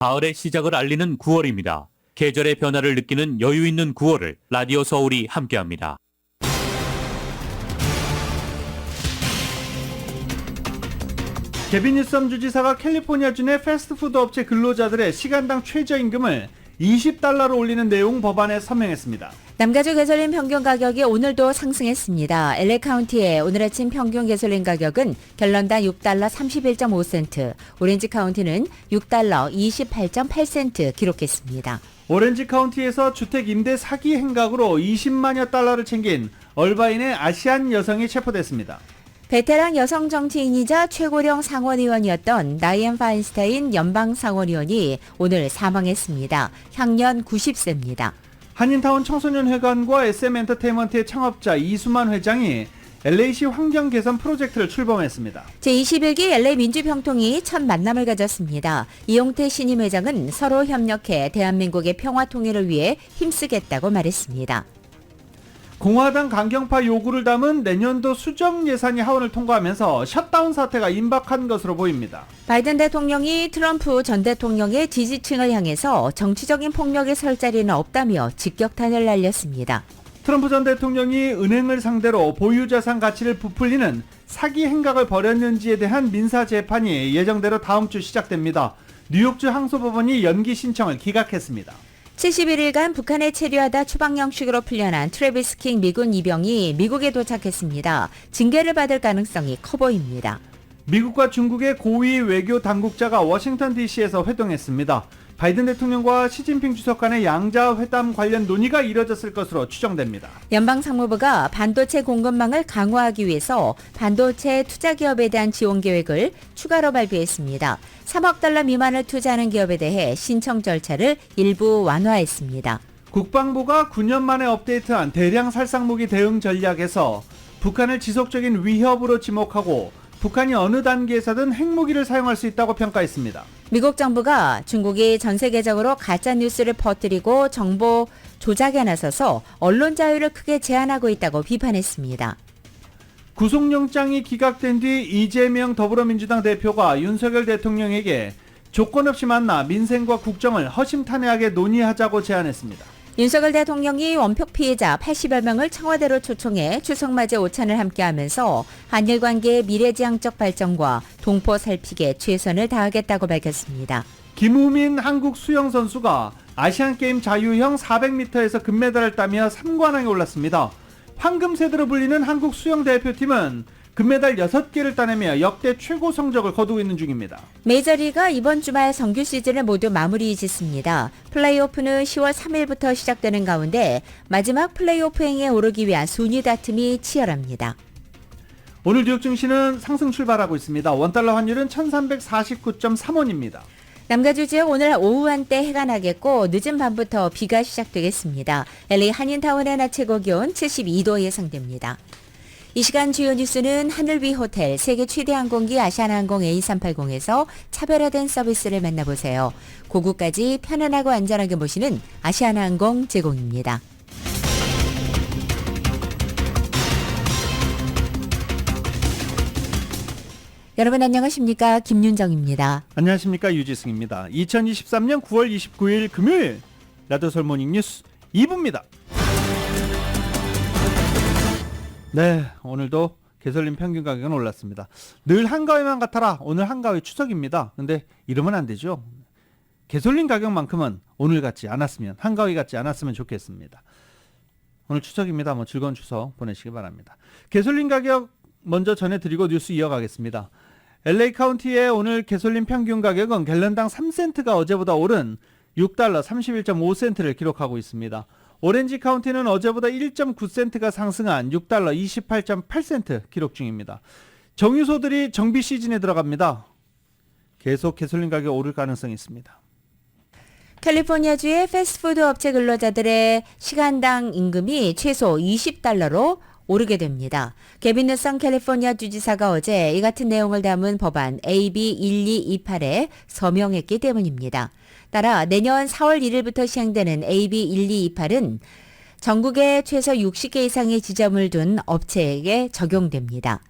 가을의 시작을 알리는 9월입니다. 계절의 변화를 느끼는 여유 있는 9월을 라디오 서울이 함께합니다. 개빈 뉴섬 주지사가 캘리포니아주 내 패스트푸드 업체 근로자들의 시간당 최저임금을 $20로 올리는 내용 법안에 서명했습니다. 남가주 가솔린 평균 가격이 오늘도 상승했습니다. LA 카운티의 오늘 아침 평균 가솔린 가격은 갤런당 $6 31.5센트, 오렌지 카운티는 $6 28.8센트 기록했습니다. 오렌지 카운티에서 주택 임대 사기 행각으로 20만여 달러를 챙긴 얼바인의 아시안 여성이 체포됐습니다. 베테랑 여성 정치인이자 최고령 상원의원이었던 다이앤 파인스타인 연방상원의원이 오늘 사망했습니다. 향년 90세입니다. 한인타운 청소년회관과 SM엔터테인먼트의 창업자 이수만 회장이 LA시 환경 개선 프로젝트를 출범했습니다. 제21기 LA 민주평통이 첫 만남을 가졌습니다. 이용태 신임 회장은 서로 협력해 대한민국의 평화 통일을 위해 힘쓰겠다고 말했습니다. 공화당 강경파 요구를 담은 내년도 수정 예산이 하원을 통과하면서 셧다운 사태가 임박한 것으로 보입니다. 바이든 대통령이 트럼프 전 대통령의 지지층을 향해서 정치적인 폭력에 설 자리는 없다며 직격탄을 날렸습니다. 트럼프 전 대통령이 은행을 상대로 보유자산 가치를 부풀리는 사기 행각을 벌였는지에 대한 민사 재판이 예정대로 다음 주 시작됩니다. 뉴욕주 항소법원이 연기 신청을 기각했습니다. 71일간 북한에 체류하다 추방형식으로 풀려난 트래비스 킹 미군 이병이 미국에 도착했습니다. 징계를 받을 가능성이 커 보입니다. 미국과 중국의 고위 외교 당국자가 워싱턴 DC에서 회동했습니다. 바이든 대통령과 시진핑 주석 간의 양자 회담 관련 논의가 이뤄졌을 것으로 추정됩니다. 연방상무부가 반도체 공급망을 강화하기 위해서 반도체 투자 기업에 대한 지원 계획을 추가로 발표했습니다. $3억 미만을 투자하는 기업에 대해 신청 절차를 일부 완화했습니다. 국방부가 9년 만에 업데이트한 대량 살상무기 대응 전략에서 북한을 지속적인 위협으로 지목하고 북한이 어느 단계에서든 핵무기를 사용할 수 있다고 평가했습니다. 미국 정부가 중국이 전 세계적으로 가짜뉴스를 퍼뜨리고 정보 조작에 나서서 언론 자유를 크게 제한하고 있다고 비판했습니다. 구속영장이 기각된 뒤 이재명 더불어민주당 대표가 윤석열 대통령에게 조건 없이 만나 민생과 국정을 허심탄회하게 논의하자고 제안했습니다. 윤석열 대통령이 원폭 피해자 80여 명을 청와대로 초청해 추석맞이 오찬을 함께하면서 한일 관계의 미래지향적 발전과 동포 살피기에 최선을 다하겠다고 밝혔습니다. 김우민 한국 수영 선수가 아시안게임 자유형 400m에서 금메달을 따며 3관왕에 올랐습니다. 황금세대로 불리는 한국 수영 대표팀은 금메달 6개를 따내며 역대 최고 성적을 거두고 있는 중입니다. 메이저리가 이번 주말 정규 시즌을 모두 마무리 짓습니다. 플레이오프는 10월 3일부터 시작되는 가운데 마지막 플레이오프행에 오르기 위한 순위 다툼이 치열합니다. 오늘 뉴욕 증시는 상승 출발하고 있습니다. 원달러 환율은 1349.3원입니다. 남가주 지역 오늘 오후 한때 해가 나겠고 늦은 밤부터 비가 시작되겠습니다. LA 한인타운의 낮 최고 기온 72도 예상됩니다. 이 시간 주요 뉴스는 하늘 위 호텔, 세계 최대 항공기 아시아나항공 A380에서 차별화된 서비스를 만나보세요. 고국까지 편안하고 안전하게 모시는 아시아나항공 제공입니다. 여러분 안녕하십니까? 김윤정입니다. 안녕하십니까? 유지승입니다. 2023년 9월 29일 금요일 라디오 서울 모닝 뉴스 2부입니다. 네, 오늘도 개솔린 평균 가격은 올랐습니다. 늘 한가위만 같아라. 오늘 한가위 추석입니다. 근데 이러면 안 되죠. 개솔린 가격만큼은 오늘 같지 않았으면, 한가위 같지 않았으면 좋겠습니다. 오늘 추석입니다. 즐거운 추석 보내시기 바랍니다. 개솔린 가격 먼저 전해드리고 뉴스 이어가겠습니다. LA 카운티의 오늘 개솔린 평균 가격은 갤런당 3센트가 어제보다 오른 $6 31.5센트를 기록하고 있습니다. 오렌지 카운티는 어제보다 1.9센트가 상승한 $6 28.8센트 기록 중입니다. 정유소들이 정비 시즌에 들어갑니다. 계속 개솔린 가격 오를 가능성이 있습니다. 캘리포니아주의 패스트푸드 업체 근로자들의 시간당 임금이 최소 $20로 오르게 됩니다. 개빈 뉴섬 캘리포니아 주지사가 어제 이 같은 내용을 담은 법안 AB 1228에 서명했기 때문입니다. 따라 내년 4월 1일부터 시행되는 AB 1228은 전국에 최소 60개 이상의 지점을 둔 업체에게 적용됩니다.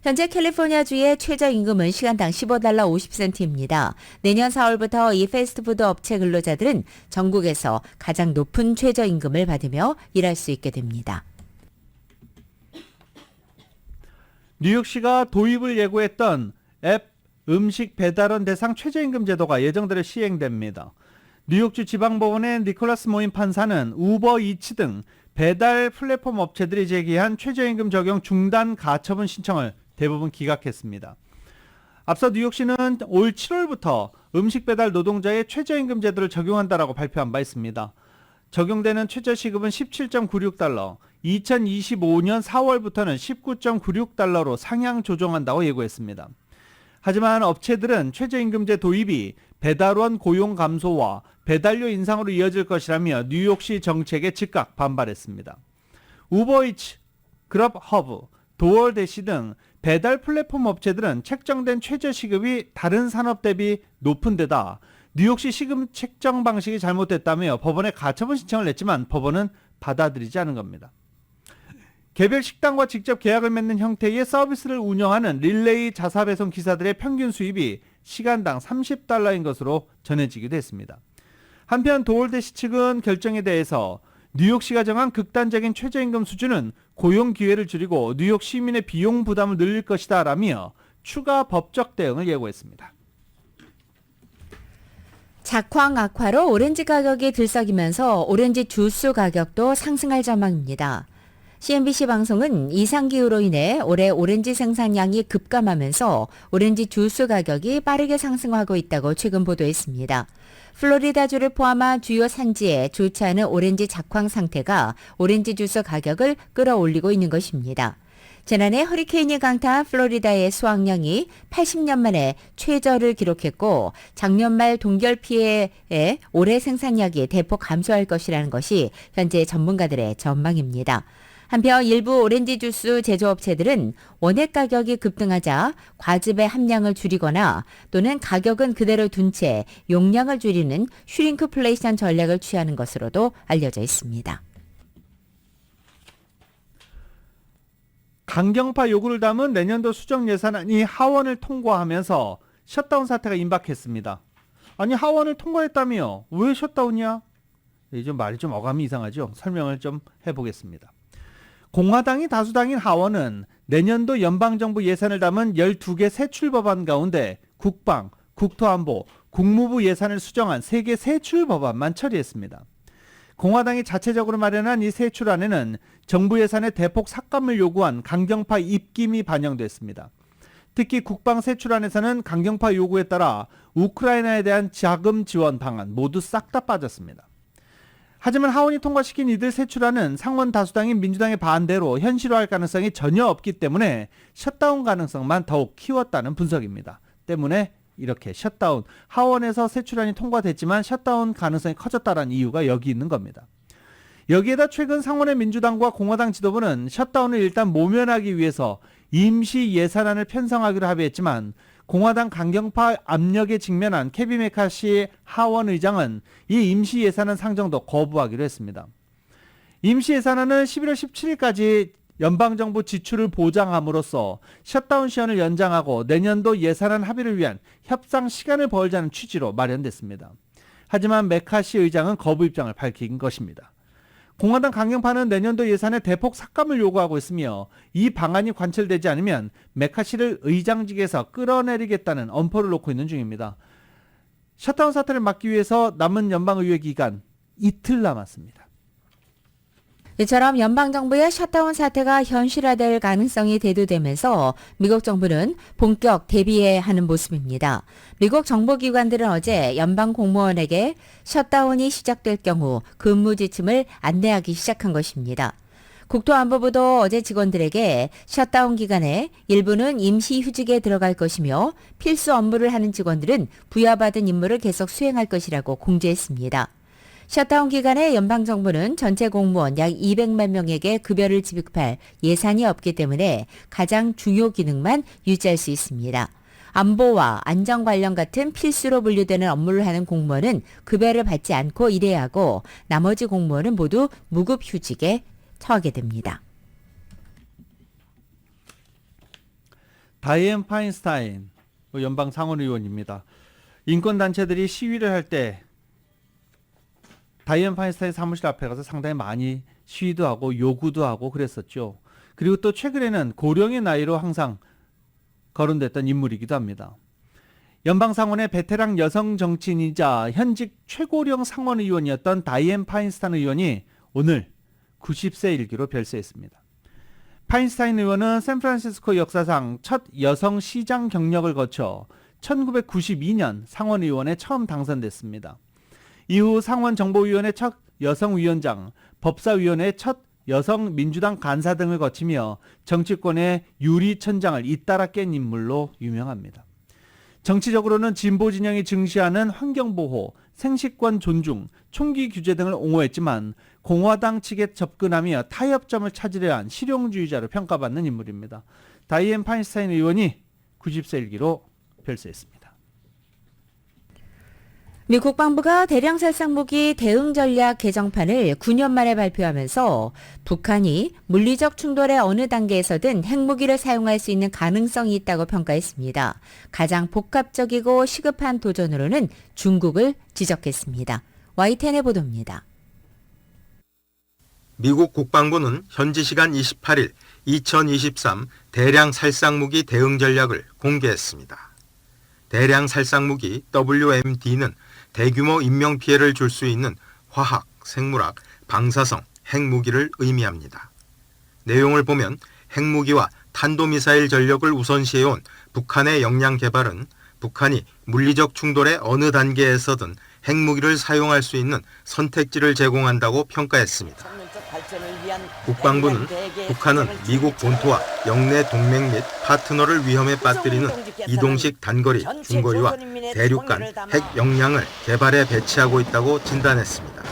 현재 캘리포니아주의 최저임금은 시간당 $15 50센트입니다. 내년 4월부터 이 패스트푸드 업체 근로자들은 전국에서 가장 높은 최저임금을 받으며 일할 수 있게 됩니다. 뉴욕시가 도입을 예고했던 앱 음식 배달원 대상 최저임금 제도가 예정대로 시행됩니다. 뉴욕주 지방법원의 니콜라스 모인 판사는 우버 이츠 등 배달 플랫폼 업체들이 제기한 최저임금 적용 중단 가처분 신청을 대부분 기각했습니다. 앞서 뉴욕시는 올 7월부터 음식 배달 노동자의 최저임금 제도를 적용한다라고 발표한 바 있습니다. 적용되는 최저시급은 $17.96, 2025년 4월부터는 $19.96로 상향 조정한다고 예고했습니다. 하지만 업체들은 최저임금제 도입이 배달원 고용 감소와 배달료 인상으로 이어질 것이라며 뉴욕시 정책에 즉각 반발했습니다. 우버이츠, 그럽허브, 도어대시 등 배달 플랫폼 업체들은 책정된 최저시급이 다른 산업 대비 높은 데다 뉴욕시 시급 책정 방식이 잘못됐다며 법원에 가처분 신청을 냈지만 법원은 받아들이지 않은 겁니다. 개별 식당과 직접 계약을 맺는 형태의 서비스를 운영하는 릴레이 자사배송 기사들의 평균 수입이 시간당 $30인 것으로 전해지기도 했습니다. 한편 도어대시 측은 결정에 대해서 뉴욕시가 정한 극단적인 최저임금 수준은 고용 기회를 줄이고 뉴욕 시민의 비용 부담을 늘릴 것이다 라며 추가 법적 대응을 예고했습니다. 작황 악화로 오렌지 가격이 들썩이면서 오렌지 주스 가격도 상승할 전망입니다. CNBC 방송은 이상기후로 인해 올해 오렌지 생산량이 급감하면서 오렌지 주스 가격이 빠르게 상승하고 있다고 최근 보도했습니다. 플로리다주를 포함한 주요 산지에 좋지 않은 오렌지 작황 상태가 오렌지 주스 가격을 끌어올리고 있는 것입니다. 지난해 허리케인이 강타한 플로리다의 수확량이 80년 만에 최저를 기록했고 작년 말 동결 피해에 올해 생산량이 대폭 감소할 것이라는 것이 현재 전문가들의 전망입니다. 한편 일부 오렌지 주스 제조업체들은 원액 가격이 급등하자 과즙의 함량을 줄이거나 또는 가격은 그대로 둔 채 용량을 줄이는 슈링크플레이션 전략을 취하는 것으로도 알려져 있습니다. 강경파 요구를 담은 내년도 수정 예산안이 하원을 통과하면서 셧다운 사태가 임박했습니다. 아니 하원을 통과했다며 왜 셧다운이야? 좀 말이 좀 어감이 이상하죠? 설명을 좀 해보겠습니다. 공화당이 다수당인 하원은 내년도 연방정부 예산을 담은 12개 세출 법안 가운데 국방, 국토안보, 국무부 예산을 수정한 3개 세출 법안만 처리했습니다. 공화당이 자체적으로 마련한 이 세출안에는 정부 예산의 대폭 삭감을 요구한 강경파 입김이 반영됐습니다. 특히 국방 세출안에서는 강경파 요구에 따라 우크라이나에 대한 자금 지원 방안 모두 싹 다 빠졌습니다. 하지만 하원이 통과시킨 이들 세출안은 상원 다수당인 민주당의 반대로 현실화할 가능성이 전혀 없기 때문에 셧다운 가능성만 더욱 키웠다는 분석입니다. 때문에 이렇게 셧다운, 하원에서 세출안이 통과됐지만 셧다운 가능성이 커졌다는 이유가 여기 있는 겁니다. 여기에다 최근 상원의 민주당과 공화당 지도부는 셧다운을 일단 모면하기 위해서 임시 예산안을 편성하기로 합의했지만 공화당 강경파 압력에 직면한 케빈 메카시 하원 의장은 이 임시 예산안 상정도 거부하기로 했습니다. 임시 예산안은 11월 17일까지 연방정부 지출을 보장함으로써 셧다운 시한을 연장하고 내년도 예산안 합의를 위한 협상 시간을 벌자는 취지로 마련됐습니다. 하지만 메카시 의장은 거부 입장을 밝힌 것입니다. 공화당 강경파는 내년도 예산에 대폭 삭감을 요구하고 있으며 이 방안이 관철되지 않으면 메카시를 의장직에서 끌어내리겠다는 엄포를 놓고 있는 중입니다. 셧다운 사태를 막기 위해서 남은 연방의회 기간 이틀 남았습니다. 이처럼 연방정부의 셧다운 사태가 현실화될 가능성이 대두되면서 미국 정부는 본격 대비해야 하는 모습입니다. 미국 정보기관들은 어제 연방 공무원에게 셧다운이 시작될 경우 근무 지침을 안내하기 시작한 것입니다. 국토안보부도 어제 직원들에게 셧다운 기간에 일부는 임시휴직에 들어갈 것이며 필수 업무를 하는 직원들은 부여받은 임무를 계속 수행할 것이라고 공지했습니다. 셧다운 기간에 연방정부는 전체 공무원 약 200만 명에게 급여를 지급할 예산이 없기 때문에 가장 중요 기능만 유지할 수 있습니다. 안보와 안전 관련 같은 필수로 분류되는 업무를 하는 공무원은 급여를 받지 않고 일해야 하고 나머지 공무원은 모두 무급휴직에 처하게 됩니다. 다이앤 파인스타인 연방 상원 의원입니다. 인권 단체들이 시위를 할 때 다이앤 파인스타인 사무실 앞에 가서 상당히 많이 시위도 하고 요구도 하고 그랬었죠. 그리고 또 최근에는 고령의 나이로 항상 거론됐던 인물이기도 합니다. 연방 상원의 베테랑 여성 정치인이자 현직 최고령 상원 의원이었던 다이앤 파인스타인 의원이 오늘 90세 일기로 별세했습니다. 파인스타인 의원은 샌프란시스코 역사상 첫 여성 시장 경력을 거쳐 1992년 상원 의원에 처음 당선됐습니다. 이후 상원 정보위원회 첫 여성 위원장, 법사위원회 첫 여성 민주당 간사 등을 거치며 정치권의 유리천장을 잇따라 깬 인물로 유명합니다. 정치적으로는 진보 진영이 증시하는 환경보호, 생식권 존중, 총기 규제 등을 옹호했지만 공화당 측에 접근하며 타협점을 찾으려 한 실용주의자로 평가받는 인물입니다. 다이앤 파인스타인 의원이 90세 일기로 별세했습니다. 미 국방부가 대량 살상무기 대응 전략 개정판을 9년 만에 발표하면서 북한이 물리적 충돌의 어느 단계에서든 핵무기를 사용할 수 있는 가능성이 있다고 평가했습니다. 가장 복합적이고 시급한 도전으로는 중국을 지적했습니다. YTN의 보도입니다. 미국 국방부는 현지 시간 28일 2023 대량 살상무기 대응 전략을 공개했습니다. 대량 살상무기 WMD는 대규모 인명피해를 줄 수 있는 화학, 생물학, 방사성, 핵무기를 의미합니다. 내용을 보면 핵무기와 탄도미사일 전력을 우선시해온 북한의 역량 개발은 북한이 물리적 충돌의 어느 단계에서든 핵무기를 사용할 수 있는 선택지를 제공한다고 평가했습니다. 국방부는 북한은 미국 본토와 영내 동맹 및 파트너를 위험에 빠뜨리는 이동식 단거리, 중거리와 대륙간 핵 역량을 개발해 배치하고 있다고 진단했습니다.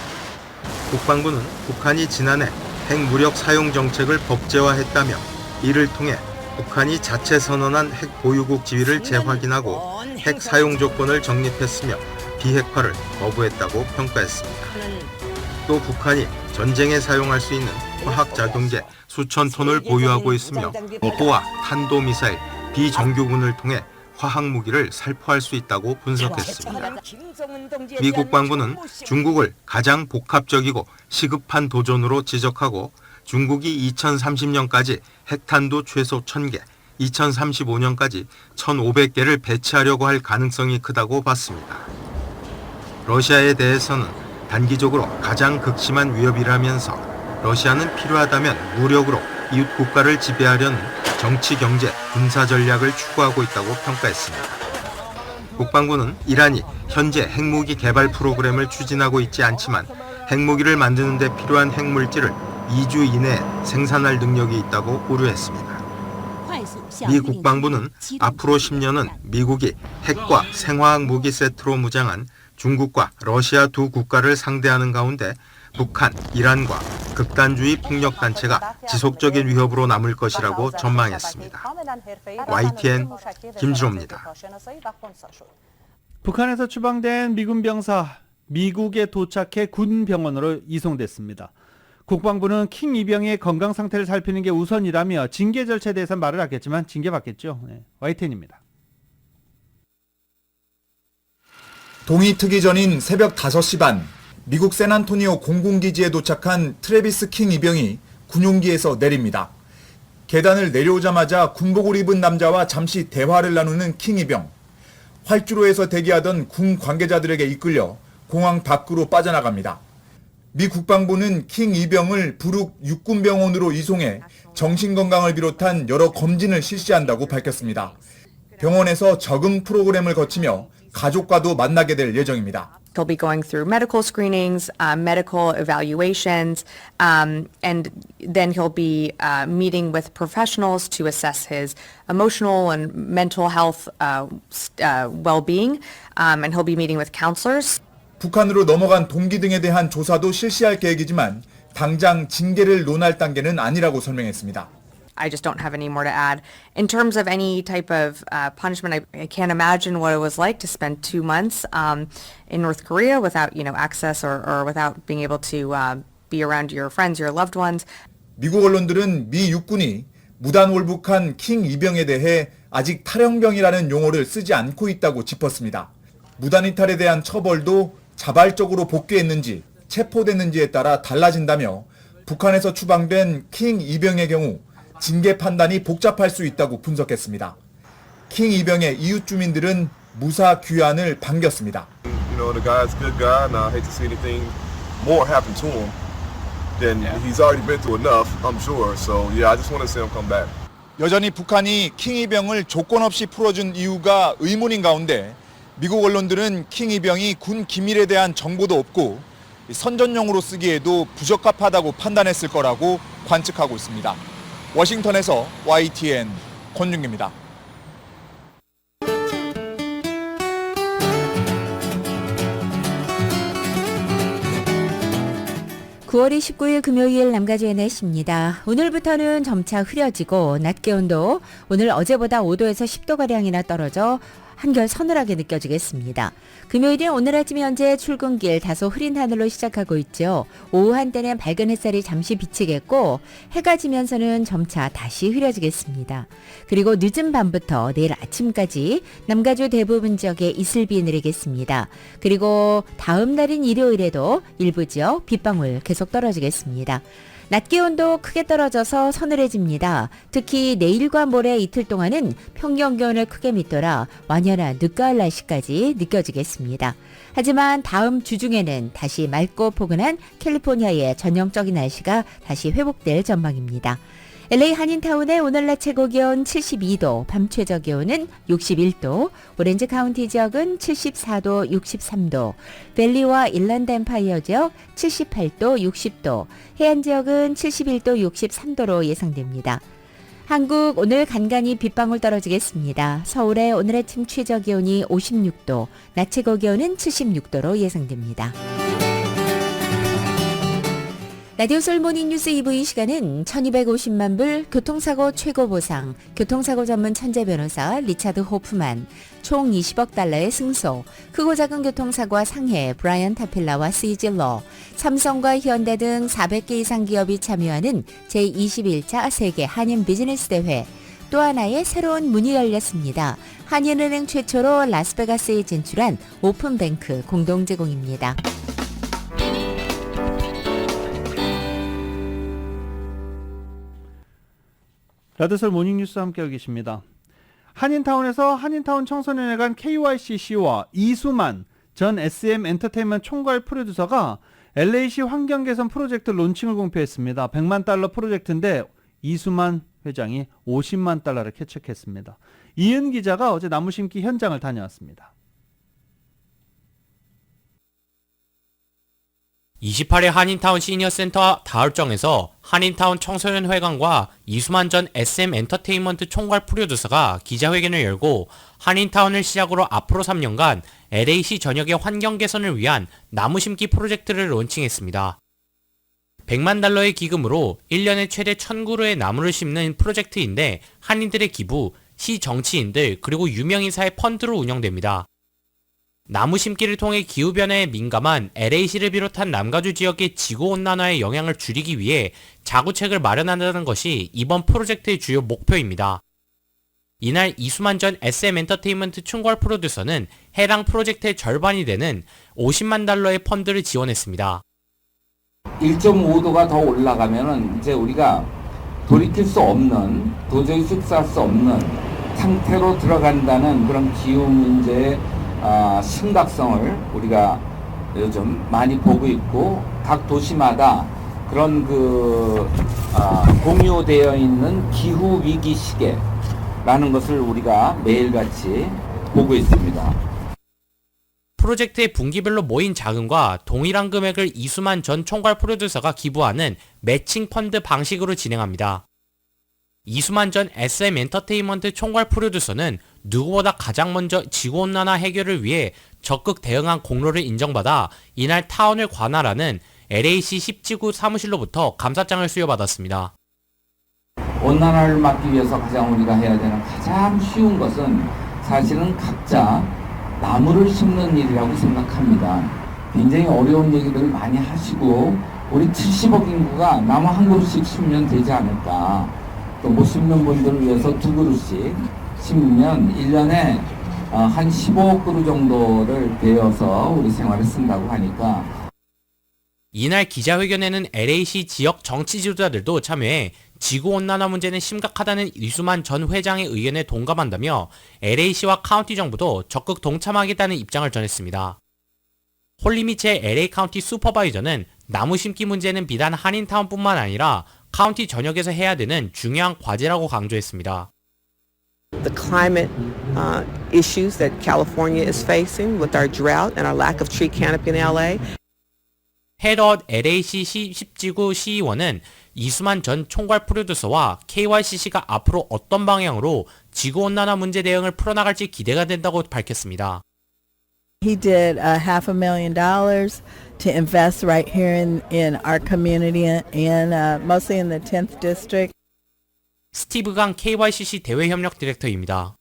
국방부는 북한이 지난해 핵무력 사용 정책을 법제화했다며 이를 통해 북한이 자체 선언한 핵 보유국 지위를 재확인하고 핵 사용 조건을 정립했으며 비핵화를 거부했다고 평가했습니다. 또 북한이 전쟁에 사용할 수 있는 화학작용제 수천 톤을 보유하고 있으며 포와 탄도미사일, 비정규군을 통해 화학무기를 살포할 수 있다고 분석했습니다. 미 국방부는 중국을 가장 복합적이고 시급한 도전으로 지적하고 중국이 2030년까지 핵탄두 최소 1000개, 2035년까지 1500개를 배치하려고 할 가능성이 크다고 봤습니다. 러시아에 대해서는 단기적으로 가장 극심한 위협이라면서 러시아는 필요하다면 무력으로 이웃 국가를 지배하려는 정치, 경제, 군사 전략을 추구하고 있다고 평가했습니다. 국방부는 이란이 현재 핵무기 개발 프로그램을 추진하고 있지 않지만 핵무기를 만드는 데 필요한 핵물질을 2주 이내에 생산할 능력이 있다고 우려했습니다. 미 국방부는 앞으로 10년은 미국이 핵과 생화학 무기 세트로 무장한 중국과 러시아 두 국가를 상대하는 가운데 북한, 이란과 극단주의 폭력단체가 지속적인 위협으로 남을 것이라고 전망했습니다. YTN 김진호입니다. 북한에서 추방된 미군 병사 미국에 도착해 군 병원으로 이송됐습니다. 국방부는 킹 이병의 건강 상태를 살피는 게 우선이라며 징계 절차에 대해서 말을 하겠지만 징계받겠죠. YTN입니다. 동이 트기 전인 새벽 5시 반 미국 샌안토니오 공군기지에 도착한 트래비스 킹 이병이 군용기에서 내립니다. 계단을 내려오자마자 군복을 입은 남자와 잠시 대화를 나누는 킹 이병. 활주로에서 대기하던 군 관계자들에게 이끌려 공항 밖으로 빠져나갑니다. 미 국방부는 킹 이병을 부룩 육군병원으로 이송해 정신건강을 비롯한 여러 검진을 실시한다고 밝혔습니다. 병원에서 적응 프로그램을 거치며 가족과도 만나게 될 예정입니다. He'll be going through medical screenings, medical evaluations, and then he'll be meeting with professionals to assess his emotional and mental health well-being, and he'll be meeting with counselors. 북한으로 넘어간 동기 등에 대한 조사도 실시할 계획이지만 당장 징계를 논할 단계는 아니라고 설명했습니다. I just don't have any more to add. In terms of any type of punishment, I can't imagine what it was like to spend 2 months in North Korea without, access or without being able to be around your friends, your loved ones. 미국 언론들은 미 육군이 무단 월북한 킹 이병에 대해 아직 탈영병이라는 용어를 쓰지 않고 있다고 짚었습니다. 무단이탈에 대한 처벌도 자발적으로 복귀했는지 체포됐는지에 따라 달라진다며 북한에서 추방된 킹 이병의 경우 징계 판단이 복잡할 수 있다고 분석했습니다. 킹 이병의 이웃 주민들은 무사 귀환을 반겼습니다. You know, the guy's a good guy, and I hate to see anything more happen to him than he's already been through enough, I'm sure. So, yeah, I just want to see him come back. 여전히 북한이 킹 이병을 조건 없이 풀어준 이유가 의문인 가운데 미국 언론들은 킹 이병이 군 기밀에 대한 정보도 없고 선전용으로 쓰기에도 부적합하다고 판단했을 거라고 관측하고 있습니다. 워싱턴에서 YTN 권윤기입니다. 9월 29일 금요일 남가주의 날씨입니다. 오늘부터는 점차 흐려지고 낮 기온도 오늘 어제보다 5도에서 10도가량이나 떨어져 한결 서늘하게 느껴지겠습니다. 금요일은 오늘 아침 현재 출근길 다소 흐린 하늘로 시작하고 있죠. 오후 한때는 밝은 햇살이 잠시 비치겠고 해가 지면서는 점차 다시 흐려지겠습니다. 그리고 늦은 밤부터 내일 아침까지 남가주 대부분 지역에 이슬비 내리겠습니다. 그리고 다음 날인 일요일에도 일부 지역 빗방울 계속 떨어지겠습니다. 낮 기온도 크게 떨어져서 서늘해집니다. 특히 내일과 모레 이틀 동안은 평년 기온을 크게 밑돌아 완연한 늦가을 날씨까지 느껴지겠습니다. 하지만 다음 주 중에는 다시 맑고 포근한 캘리포니아의 전형적인 날씨가 다시 회복될 전망입니다. LA 한인타운의 오늘 낮 최고 기온 72도, 밤 최저 기온은 61도, 오렌지 카운티 지역은 74도, 63도, 밸리와 일랜드 엠파이어 지역 78도, 60도, 해안 지역은 71도, 63도로 예상됩니다. 한국 오늘 간간히 빗방울 떨어지겠습니다. 서울의 오늘 아침 최저 기온이 56도, 낮 최고 기온은 76도로 예상됩니다. 라디오 솔 모닝 뉴스 2부 이 시간은 1250만 불 교통사고 최고 보상, 교통사고 전문 천재 변호사 리차드 호프만, 총 20억 달러의 승소, 크고 작은 교통사고와 상해 브라이언 타필라와 시질러, 삼성과 현대 등 400개 이상 기업이 참여하는 제21차 세계 한인 비즈니스 대회, 또 하나의 새로운 문이 열렸습니다. 한인은행 최초로 라스베가스에 진출한 오픈뱅크 공동 제공입니다. 라드솔 모닝뉴스 함께하고 계십니다. 한인타운에서 한인타운 청소년회관 KYCC와 이수만 전 SM 엔터테인먼트 총괄 프로듀서가 LA시 환경 개선 프로젝트 론칭을 공표했습니다. 100만 달러 프로젝트인데 이수만 회장이 50만 달러를 캐치했습니다. 이은 기자가 어제 나무 심기 현장을 다녀왔습니다. 28일 한인타운 시니어센터 다을정에서 한인타운 청소년회관과 이수만 전 SM 엔터테인먼트 총괄 프로듀서가 기자회견을 열고 한인타운을 시작으로 앞으로 3년간 LA시 전역의 환경 개선을 위한 나무 심기 프로젝트를 론칭했습니다. 100만 달러의 기금으로 1년에 최대 1000그루의 나무를 심는 프로젝트인데 한인들의 기부, 시 정치인들 그리고 유명인사의 펀드로 운영됩니다. 나무 심기를 통해 기후변화에 민감한 LA시를 비롯한 남가주 지역의 지구온난화의 영향을 줄이기 위해 자구책을 마련한다는 것이 이번 프로젝트의 주요 목표입니다. 이날 이수만 전 SM 엔터테인먼트 총괄 프로듀서는 해당 프로젝트의 절반이 되는 50만 달러의 펀드를 지원했습니다. 1.5도가 더 올라가면은 이제 우리가 돌이킬 수 없는, 도저히 흡수할 수 없는 상태로 들어간다는 그런 기후 문제의 심각성을 우리가 요즘 많이 보고 있고 각 도시마다 그런 공유되어 있는 기후 위기 시계라는 것을 우리가 매일같이 보고 있습니다. 프로젝트의 분기별로 모인 자금과 동일한 금액을 이수만 전 총괄 프로듀서가 기부하는 매칭 펀드 방식으로 진행합니다. 이수만 전 SM 엔터테인먼트 총괄 프로듀서는 누구보다 가장 먼저 지구온난화 해결을 위해 적극 대응한 공로를 인정받아 이날 타운을 관할하는 LA시 10지구 사무실로부터 감사장을 수여받았습니다. 온난화를 막기 위해서 가장 우리가 해야 되는 가장 쉬운 것은 사실은 각자 나무를 심는 일이라고 생각합니다. 굉장히 어려운 얘기들을 많이 하시고 우리 70억 인구가 나무 한 그루씩 심으면 되지 않을까. 또 못 심는 분들을 위해서 2그루씩 심으면 1년에 한 15억 그루 정도를 베어서 우리 생활에 쓴다고 하니까 이날 기자회견에는 LA시 지역 정치 지도자들도 참여해 지구온난화 문제는 심각하다는 이수만 전 회장의 의견에 동감한다며 LA시와 카운티 정부도 적극 동참하겠다는 입장을 전했습니다. 홀리 미첼 LA 카운티 슈퍼바이저는 나무 심기 문제는 비단 한인타운뿐만 아니라 카운티 전역에서 해야 되는 중요한 과제라고 강조했습니다. The climate issues that California is facing with our drought and our lack of tree canopy in LA. 헤더 LA시 10지구 시의원은 이수만 전 총괄 프로듀서와 KYCC가 앞으로 어떤 방향으로 지구온난화 문제 대응을 풀어나갈지 기대가 된다고 밝혔습니다. He did $500,000 to invest right here in our community and mostly in the 10th district. 스티브 강 KYCC 대외협력 디렉터입니다.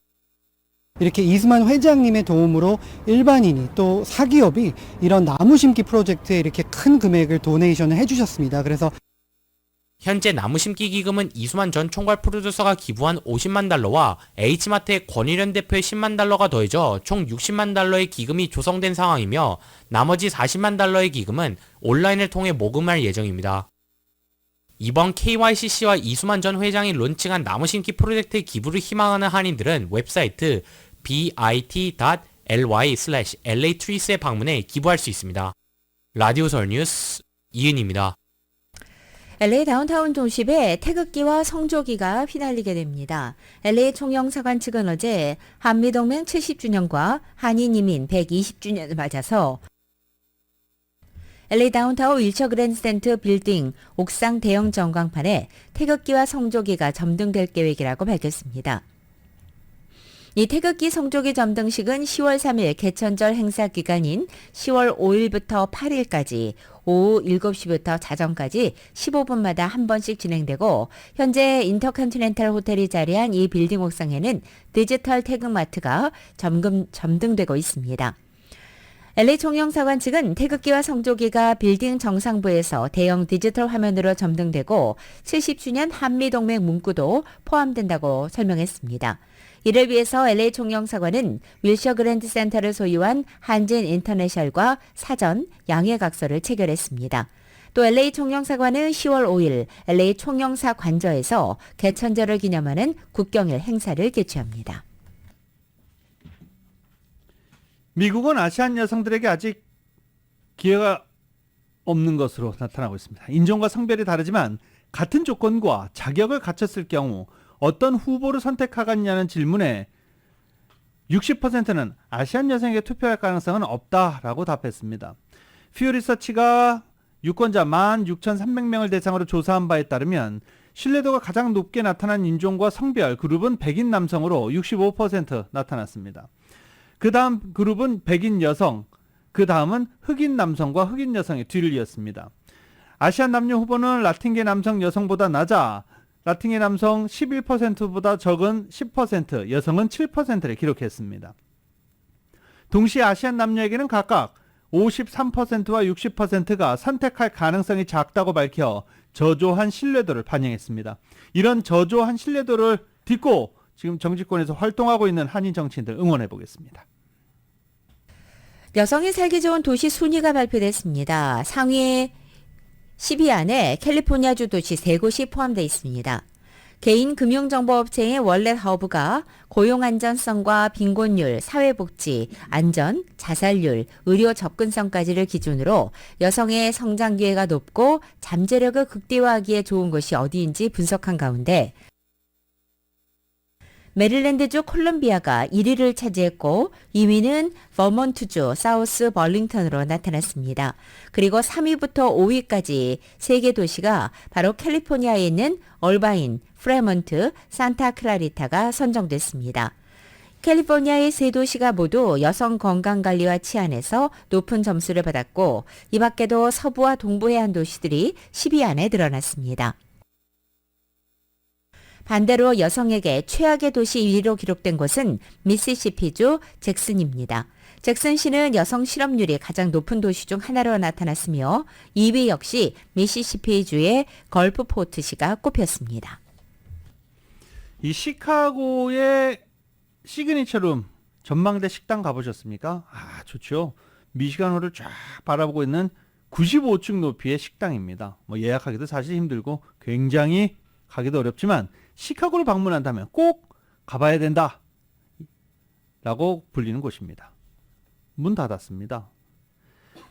이렇게 이수만 회장님의 도움으로 일반인이 또 사기업이 이런 나무 심기 프로젝트에 이렇게 큰 금액을 도네이션을 해주셨습니다. 그래서 현재 나무 심기 기금은 이수만 전 총괄 프로듀서가 기부한 50만 달러와 H마트의 권일현 대표의 10만 달러가 더해져 총 60만 달러의 기금이 조성된 상황이며 나머지 40만 달러의 기금은 온라인을 통해 모금할 예정입니다. 이번 KYCC와 이수만 전 회장이 론칭한 나무 심기 프로젝트의 기부를 희망하는 한인들은 웹사이트 bit.ly/LAtrees에 방문해 기부할 수 있습니다. 라디오 서울 뉴스 이은입니다. LA 다운타운 도심에 태극기와 성조기가 휘날리게 됩니다. LA 총영사관 측은 어제 한미동맹 70주년과 한인이민 120주년을 맞아서 LA 다운타운 윌처 그랜드센터 빌딩 옥상 대형 전광판에 태극기와 성조기가 점등될 계획이라고 밝혔습니다. 이 태극기 성조기 점등식은 10월 3일 개천절 행사 기간인 10월 5일부터 8일까지 오후 7시부터 자정까지 15분마다 한 번씩 진행되고 현재 인터컨티넨탈 호텔이 자리한 이 빌딩 옥상에는 디지털 태극마트가 점등되고 있습니다. LA 총영사관 측은 태극기와 성조기가 빌딩 정상부에서 대형 디지털 화면으로 점등되고 70주년 한미동맹 문구도 포함된다고 설명했습니다. 이를 위해서 LA 총영사관은 윌셔 그랜드 센터를 소유한 한진 인터내셔널과 사전 양해각서를 체결했습니다. 또 LA 총영사관은 10월 5일 LA 총영사 관저에서 개천절을 기념하는 국경일 행사를 개최합니다. 미국은 아시안 여성들에게 아직 기회가 없는 것으로 나타나고 있습니다. 인종과 성별이 다르지만 같은 조건과 자격을 갖췄을 경우 어떤 후보를 선택하겠냐는 질문에 60%는 아시안 여성에게 투표할 가능성은 없다라고 답했습니다. 퓨 리서치가 유권자 16,300명을 대상으로 조사한 바에 따르면 신뢰도가 가장 높게 나타난 인종과 성별 그룹은 백인 남성으로 65% 나타났습니다. 그 다음 그룹은 백인 여성, 그 다음은 흑인 남성과 흑인 여성의 뒤를 이었습니다. 아시안 남녀 후보는 라틴계 남성 여성보다 낮아 라틴계 남성 11%보다 적은 10%, 여성은 7%를 기록했습니다. 동시에 아시안 남녀에게는 각각 53%와 60%가 선택할 가능성이 작다고 밝혀 저조한 신뢰도를 반영했습니다. 이런 저조한 신뢰도를 딛고 지금 정치권에서 활동하고 있는 한인 정치인들 응원해 보겠습니다. 여성이 살기 좋은 도시 순위가 발표됐습니다. 상위 10위 안에 캘리포니아주 도시 3곳이 포함되어 있습니다. 개인 금융정보업체인 월렛 허브가 고용 안전성과 빈곤율, 사회복지, 안전, 자살률, 의료 접근성까지를 기준으로 여성의 성장 기회가 높고 잠재력을 극대화하기에 좋은 곳이 어디인지 분석한 가운데 메릴랜드주 콜럼비아가 1위를 차지했고 2위는 버몬트주 사우스 벌링턴으로 나타났습니다. 그리고 3위부터 5위까지 3개 도시가 바로 캘리포니아에 있는 얼바인, 프레먼트, 산타 클라리타가 선정됐습니다. 캘리포니아의 3도시가 모두 여성 건강관리와 치안에서 높은 점수를 받았고 이 밖에도 서부와 동부 해안 도시들이 10위 안에 늘어났습니다. 반대로 여성에게 최악의 도시 1위로 기록된 곳은 미시시피주 잭슨입니다. 잭슨시는 여성 실업률이 가장 높은 도시 중 하나로 나타났으며 2위 역시 미시시피주의 걸프포트시가 꼽혔습니다. 이 시카고의 시그니처룸 전망대 식당 가보셨습니까? 아, 좋죠. 미시간호를 쫙 바라보고 있는 95층 높이의 식당입니다. 뭐 예약하기도 사실 힘들고 굉장히 가기도 어렵지만 시카고를 방문한다면 꼭 가봐야 된다 라고 불리는 곳입니다. 문 닫았습니다.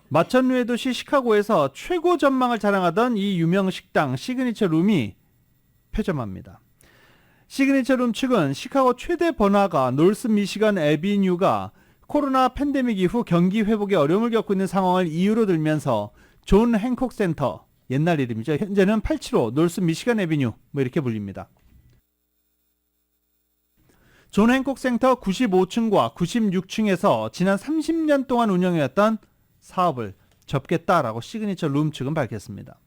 마천루의 도시 시카고에서 최고 전망을 자랑하던 이 유명 식당 시그니처 룸이 폐점합니다. 시그니처 룸 측은 시카고 최대 번화가 노스 미시간 애비뉴가 코로나 팬데믹 이후 경기 회복에 어려움을 겪고 있는 상황을 이유로 들면서 존 행콕 센터, 옛날 이름이죠. 현재는 875 노스 미시간 애비뉴 뭐 이렇게 불립니다. 존 행콕 센터 95층과 96층에서 지난 30년 동안 운영해왔던 사업을 접겠다라고 시그니처 룸 측은 밝혔습니다.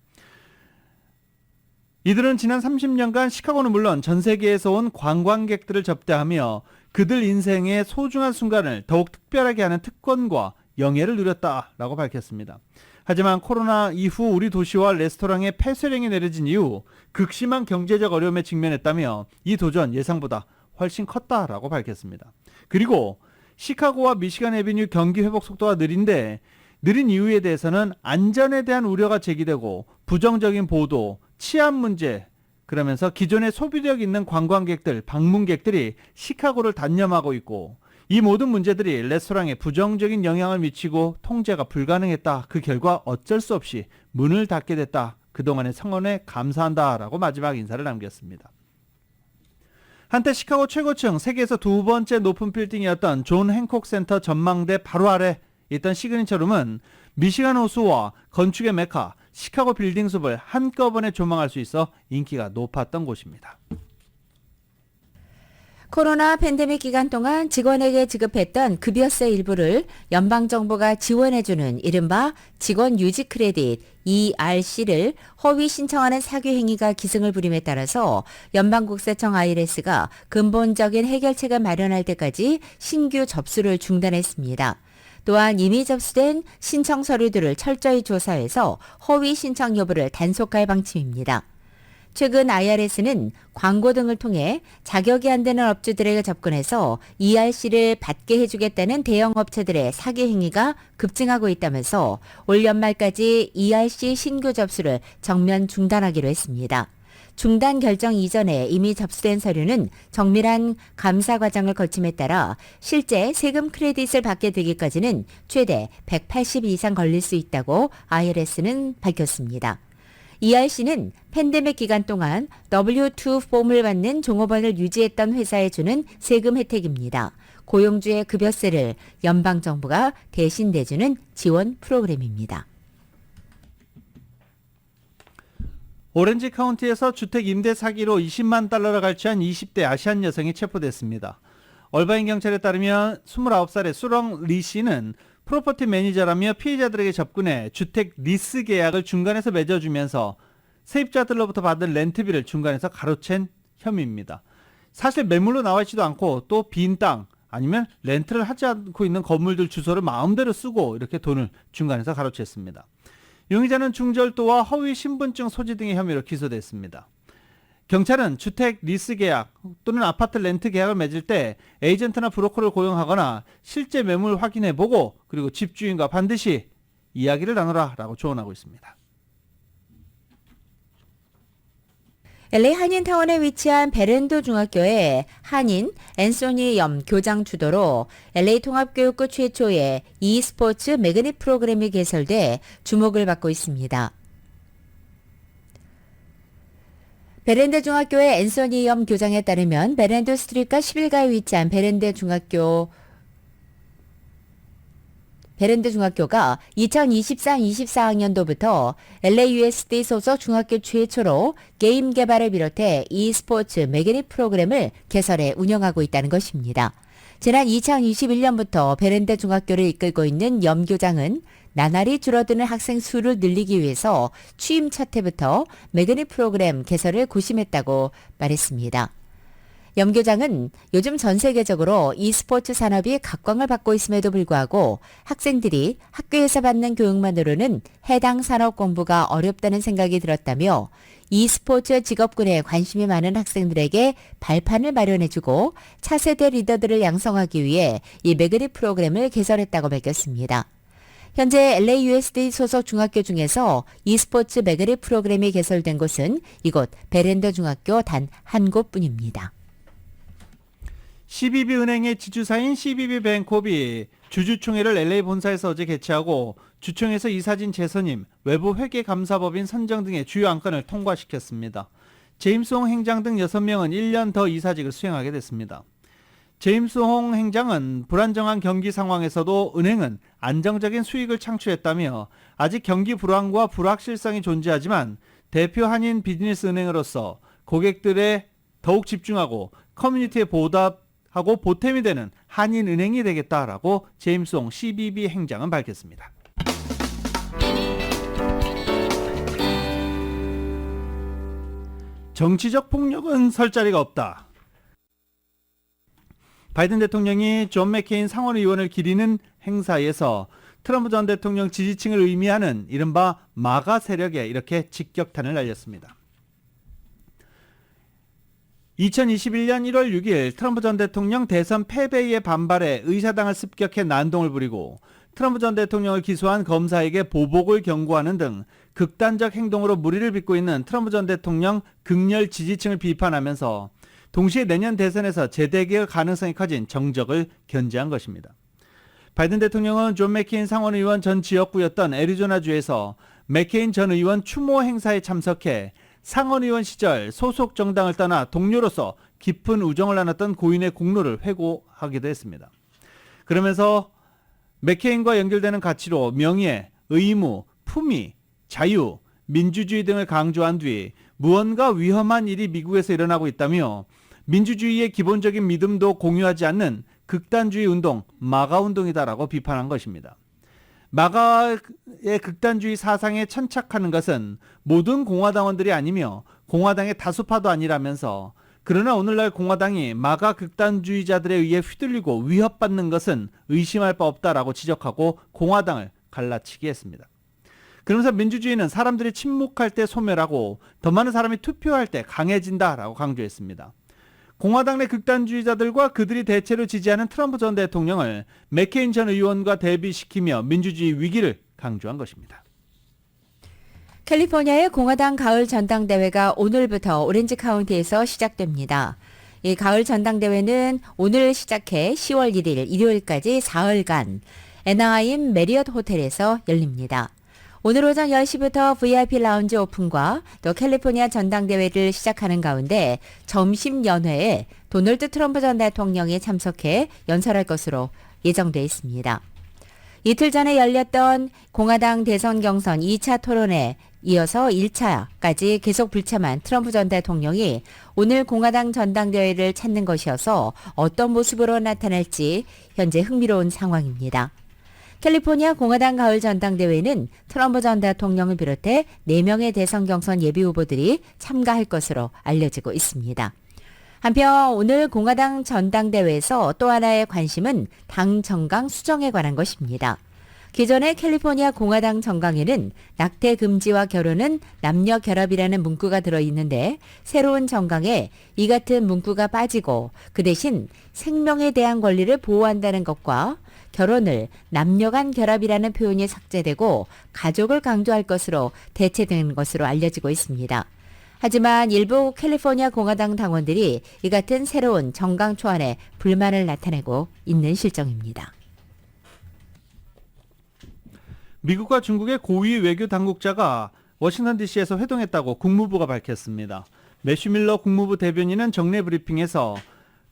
이들은 지난 30년간 시카고는 물론 전 세계에서 온 관광객들을 접대하며 그들 인생의 소중한 순간을 더욱 특별하게 하는 특권과 영예를 누렸다라고 밝혔습니다. 하지만 코로나 이후 우리 도시와 레스토랑에 폐쇄령이 내려진 이후 극심한 경제적 어려움에 직면했다며 이 도전 예상보다 훨씬 컸다라고 밝혔습니다. 그리고 시카고와 미시간 애비뉴 경기 회복 속도가 느린 이유에 대해서는 안전에 대한 우려가 제기되고 부정적인 보도, 치안 문제, 그러면서 기존의 소비력 있는 관광객들, 방문객들이 시카고를 단념하고 있고 이 모든 문제들이 레스토랑에 부정적인 영향을 미치고 통제가 불가능했다. 그 결과 어쩔 수 없이 문을 닫게 됐다. 그동안의 성원에 감사한다라고 마지막 인사를 남겼습니다. 한때 시카고 최고층, 세계에서 두 번째 높은 빌딩이었던 존 행콕 센터 전망대 바로 아래 있던 시그니처 룸은 미시간 호수와 건축의 메카, 시카고 빌딩 숲을 한꺼번에 조망할 수 있어 인기가 높았던 곳입니다. 코로나 팬데믹 기간 동안 직원에게 지급했던 급여세 일부를 연방정부가 지원해주는 이른바 직원 유지 크레딧 ERC를 허위 신청하는 사기 행위가 기승을 부림에 따라서 연방국세청 IRS가 근본적인 해결책을 마련할 때까지 신규 접수를 중단했습니다. 또한 이미 접수된 신청 서류들을 철저히 조사해서 허위 신청 여부를 단속할 방침입니다. 최근 IRS는 광고 등을 통해 자격이 안 되는 업주들에게 접근해서 ERC를 받게 해주겠다는 대형 업체들의 사기 행위가 급증하고 있다면서 올 연말까지 ERC 신규 접수를 정면 중단하기로 했습니다. 중단 결정 이전에 이미 접수된 서류는 정밀한 감사 과정을 거침에 따라 실제 세금 크레딧을 받게 되기까지는 최대 180일 이상 걸릴 수 있다고 IRS는 밝혔습니다. ERC는 팬데믹 기간 동안 W-2 폼을 받는 종업원을 유지했던 회사에 주는 세금 혜택입니다. 고용주의 급여세를 연방정부가 대신 내주는 지원 프로그램입니다. 오렌지 카운티에서 주택 임대 사기로 20만 달러를 갈취한 20대 아시안 여성이 체포됐습니다. 얼바인 경찰에 따르면 29살의 수렁 리 씨는 프로퍼티 매니저라며 피해자들에게 접근해 주택 리스 계약을 중간에서 맺어주면서 세입자들로부터 받은 렌트비를 중간에서 가로챈 혐의입니다. 사실 매물로 나와 있지도 않고 또 빈 땅 아니면 렌트를 하지 않고 있는 건물들 주소를 마음대로 쓰고 이렇게 돈을 중간에서 가로챘습니다. 용의자는 중절도와 허위 신분증 소지 등의 혐의로 기소됐습니다. 경찰은 주택 리스 계약 또는 아파트 렌트 계약을 맺을 때 에이전트나 브로커를 고용하거나 실제 매물 확인해보고 그리고 집주인과 반드시 이야기를 나누라라고 조언하고 있습니다. LA 한인타운에 위치한 베렌도 중학교의 한인 앤소니 염 교장 주도로 LA 통합교육부 최초의 e스포츠 매그닛 프로그램이 개설돼 주목을 받고 있습니다. 베렌드 중학교의 앤소니 염 교장에 따르면 베렌드 스트리트가 11가에 위치한 베렌드 중학교가 2023-24학년도부터 LAUSD 소속 중학교 최초로 게임 개발을 비롯해 e스포츠 매그닛 프로그램을 개설해 운영하고 있다는 것입니다. 지난 2021년부터 베렌데 중학교를 이끌고 있는 염 교장은 나날이 줄어드는 학생 수를 늘리기 위해서 취임 첫 해부터 매그닛 프로그램 개설을 고심했다고 말했습니다. 염교장은 요즘 전 세계적으로 e스포츠 산업이 각광을 받고 있음에도 불구하고 학생들이 학교에서 받는 교육만으로는 해당 산업 공부가 어렵다는 생각이 들었다며 e스포츠 직업군에 관심이 많은 학생들에게 발판을 마련해주고 차세대 리더들을 양성하기 위해 이 매그리 프로그램을 개설했다고 밝혔습니다. 현재 LAUSD 소속 중학교 중에서 e스포츠 매그리 프로그램이 개설된 곳은 이곳 베랜더 중학교 단 한 곳뿐입니다. CBB은행의 지주사인 CBB뱅콕이 주주총회를 LA 본사에서 어제 개최하고 주총에서 이사진 재선임, 외부 회계감사법인 선정 등의 주요 안건을 통과시켰습니다. 제임스 홍 행장 등 6명은 1년 더 이사직을 수행하게 됐습니다. 제임스 홍 행장은 불안정한 경기 상황에서도 은행은 안정적인 수익을 창출했다며 아직 경기 불안과 불확실성이 존재하지만 대표 한인 비즈니스 은행으로서 고객들에 더욱 집중하고 커뮤니티에 보답하고 보탬이 되는 한인 은행이 되겠다라고 제임스 홍 CBB 행장은 밝혔습니다. 정치적 폭력은 설 자리가 없다. 바이든 대통령이 존 맥케인 상원 의원을 기리는 행사에서 트럼프 전 대통령 지지층을 의미하는 이른바 마가 세력에 이렇게 직격탄을 날렸습니다. 2021년 1월 6일 트럼프 전 대통령 대선 패배에 반발해 의사당을 습격해 난동을 부리고 트럼프 전 대통령을 기소한 검사에게 보복을 경고하는 등 극단적 행동으로 물의를 빚고 있는 트럼프 전 대통령 극렬 지지층을 비판하면서 동시에 내년 대선에서 재대결 가능성이 커진 정적을 견지한 것입니다. 바이든 대통령은 존 맥케인 상원 의원 전 지역구였던 애리조나주에서 맥케인 전 의원 추모 행사에 참석해 상원 의원 시절 소속 정당을 떠나 동료로서 깊은 우정을 나눴던 고인의 공로를 회고하기도 했습니다. 그러면서 맥케인과 연결되는 가치로 명예, 의무, 품위, 자유, 민주주의 등을 강조한 뒤 무언가 위험한 일이 미국에서 일어나고 있다며 민주주의의 기본적인 믿음도 공유하지 않는 극단주의 운동, 마가 운동이다라고 비판한 것입니다. 마가의 극단주의 사상에 천착하는 것은 모든 공화당원들이 아니며 공화당의 다수파도 아니라면서 그러나 오늘날 공화당이 마가 극단주의자들에 의해 휘둘리고 위협받는 것은 의심할 바 없다라고 지적하고 공화당을 갈라치기 했습니다. 그러면서 민주주의는 사람들이 침묵할 때 소멸하고 더 많은 사람이 투표할 때 강해진다라고 강조했습니다. 공화당 내 극단주의자들과 그들이 대체로 지지하는 트럼프 전 대통령을 맥케인 전 의원과 대비시키며 민주주의 위기를 강조한 것입니다. 캘리포니아의 공화당 가을 전당대회가 오늘부터 오렌지 카운티에서 시작됩니다. 이 가을 전당대회는 오늘 시작해 10월 1일 일요일까지 사흘간 애나하임 메리엇 호텔에서 열립니다. 오늘 오전 10시부터 VIP 라운지 오픈과 또 캘리포니아 전당대회를 시작하는 가운데 점심 연회에 도널드 트럼프 전 대통령이 참석해 연설할 것으로 예정돼 있습니다. 이틀 전에 열렸던 공화당 대선 경선 2차 토론에 이어서 1차까지 계속 불참한 트럼프 전 대통령이 오늘 공화당 전당대회를 찾는 것이어서 어떤 모습으로 나타날지 현재 흥미로운 상황입니다. 캘리포니아 공화당 가을 전당대회는 트럼프 전 대통령을 비롯해 4명의 대선 경선 예비후보들이 참가할 것으로 알려지고 있습니다. 한편 오늘 공화당 전당대회에서 또 하나의 관심은 당 정강 수정에 관한 것입니다. 기존의 캘리포니아 공화당 정강에는 낙태 금지와 결혼은 남녀 결합이라는 문구가 들어있는데 새로운 정강에 이 같은 문구가 빠지고 그 대신 생명에 대한 권리를 보호한다는 것과 결혼을 남녀 간 결합이라는 표현이 삭제되고 가족을 강조할 것으로 대체되는 것으로 알려지고 있습니다. 하지만 일부 캘리포니아 공화당 당원들이 이 같은 새로운 정강 초안에 불만을 나타내고 있는 실정입니다. 미국과 중국의 고위 외교 당국자가 워싱턴 DC에서 회동했다고 국무부가 밝혔습니다. 매슈 밀러 국무부 대변인은 정례 브리핑에서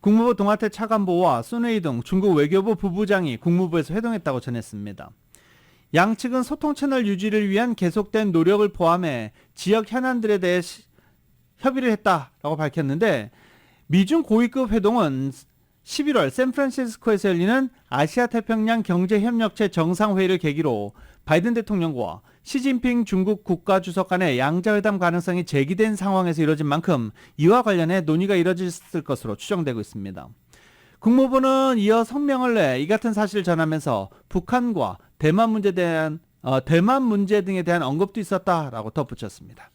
국무부 동아태 차관보와 순웨이 등 중국 외교부 부부장이 국무부에서 회동했다고 전했습니다. 양측은 소통 채널 유지를 위한 계속된 노력을 포함해 지역 현안들에 대해 협의를 했다라고 밝혔는데 미중 고위급 회동은 11월 샌프란시스코에서 열리는 아시아 태평양 경제협력체 정상회의를 계기로 바이든 대통령과 시진핑 중국 국가주석 간의 양자회담 가능성이 제기된 상황에서 이뤄진 만큼 이와 관련해 논의가 이뤄졌을 것으로 추정되고 있습니다. 국무부는 이어 성명을 내 이 같은 사실을 전하면서 북한과 대만 문제 등에 대한 언급도 있었다라고 덧붙였습니다.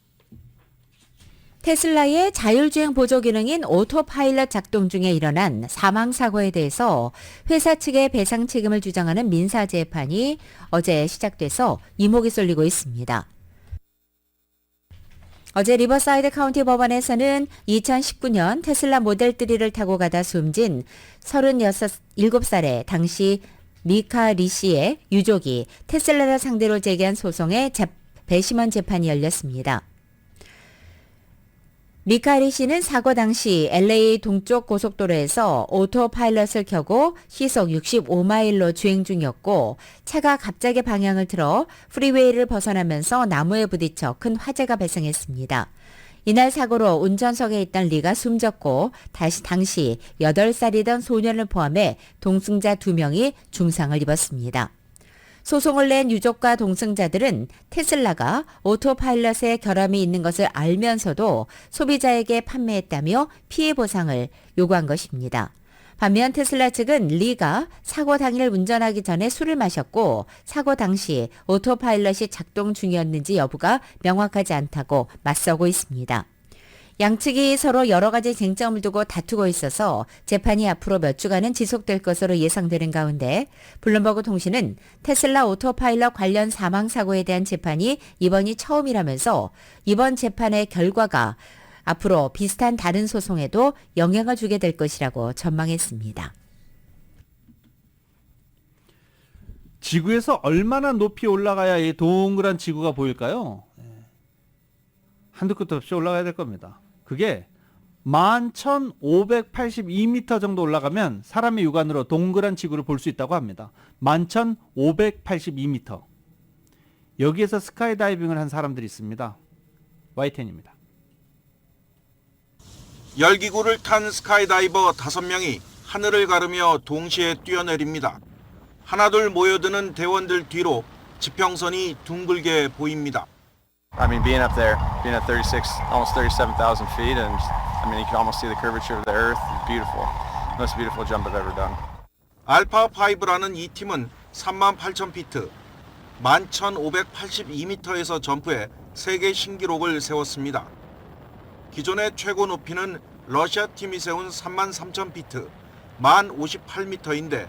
테슬라의 자율주행 보조 기능인 오토파일럿 작동 중에 일어난 사망사고에 대해서 회사 측의 배상 책임을 주장하는 민사 재판이 어제 시작돼서 이목이 쏠리고 있습니다. 어제 리버사이드 카운티 법원에서는 2019년 테슬라 모델 3를 타고 가다 숨진 37살의 당시 미카 리 씨의 유족이 테슬라를 상대로 제기한 소송의 배심원 재판이 열렸습니다. 미카 리 씨는 사고 당시 LA 동쪽 고속도로에서 오토파일럿을 켜고 시속 65마일로 주행 중이었고 차가 갑자기 방향을 틀어 프리웨이를 벗어나면서 나무에 부딪혀 큰 화재가 발생했습니다. 이날 사고로 운전석에 있던 리가 숨졌고 당시 8살이던 소년을 포함해 동승자 2명이 중상을 입었습니다. 소송을 낸 유족과 동승자들은 테슬라가 오토파일럿에 결함이 있는 것을 알면서도 소비자에게 판매했다며 피해 보상을 요구한 것입니다. 반면 테슬라 측은 리가 사고 당일 운전하기 전에 술을 마셨고 사고 당시 오토파일럿이 작동 중이었는지 여부가 명확하지 않다고 맞서고 있습니다. 양측이 서로 여러 가지 쟁점을 두고 다투고 있어서 재판이 앞으로 몇 주간은 지속될 것으로 예상되는 가운데 블룸버그 통신은 테슬라 오토파일럿 관련 사망사고에 대한 재판이 이번이 처음이라면서 이번 재판의 결과가 앞으로 비슷한 다른 소송에도 영향을 주게 될 것이라고 전망했습니다. 지구에서 얼마나 높이 올라가야 이 동그란 지구가 보일까요? 한두 끝도 없이 올라가야 될 겁니다. 그게 11,582m 정도 올라가면 사람의 육안으로 동그란 지구를 볼 수 있다고 합니다. 11,582m. 여기에서 스카이다이빙을 한 사람들이 있습니다. Y10입니다. 열기구를 탄 스카이다이버 5명이 하늘을 가르며 동시에 뛰어내립니다. 하나둘 모여드는 대원들 뒤로 지평선이 둥글게 보입니다. I mean, being up there, being at 36, almost 37,000 feet, and I mean, you can almost see the curvature of the earth. It's beautiful. Most beautiful jump I've ever done. 알파5라는 이 팀은 38,000피트, 11,582m에서 점프해 세계 신기록을 세웠습니다. 기존의 최고 높이는 러시아 팀이 세운 33,000피트, 1058m인데